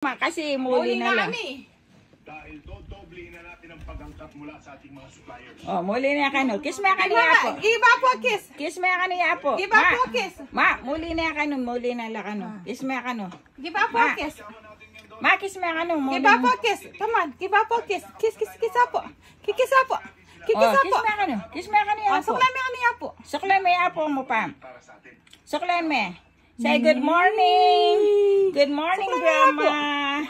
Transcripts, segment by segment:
Kasi muli na lang. Dahil dodoblihin na natin ang pag-angkat mula sa ating mga suppliers. Oh, muli na kano. Kiss mo kaniya po. Iba po, kiss. Kiss mo kaniya po. Iba po, kiss. Ma, muli na kano. Muli na lang kano. Kiss mo kano. Iba po, kiss. Ma, kiss mo kano. Iba po, kiss. Come on. Iba po, kiss. Kiss, kiss, kiss po. Kiss po. Kiss Oh, po. kiss mo kano. Kiss mo kaniya po. Suklan mo kaniya po. Suklan mo po mo pam. Suklan mo. Say good morning. Good morning, Grandma.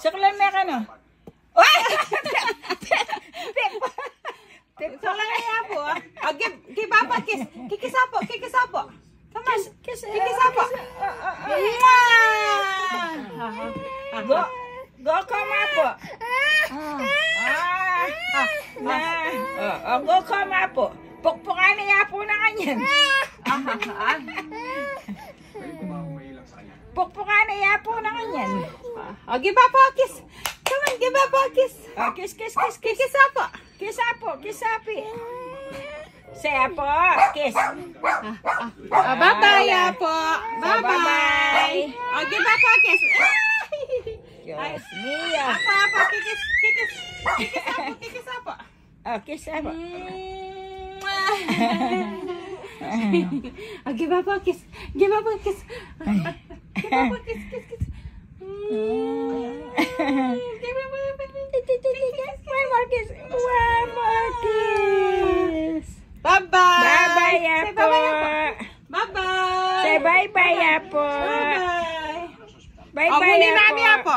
Suklan mo kano. Suklan niya po. Give up a kiss. Kikis po. Kikis po. Come on. Kiss po. Go come po. Go come po. Pukpukan niya po na kanyan. Pukpukan niya po na kanyan. Give up a kiss. Come on, give up a kiss. Kiss. Kikis po. Kiss api. Say po. Kiss. Bye-bye po. Bye-bye. Give up a kiss. Diyos mio. Apa, kikis. Kikis po. Kiss apo. Give up a kiss. Give up a kiss. Give up a kiss. One more kiss. Bye-bye. Bye-bye po. Bye-bye. Say bye-bye po. Bye-bye. Bye-bye Muli namin po.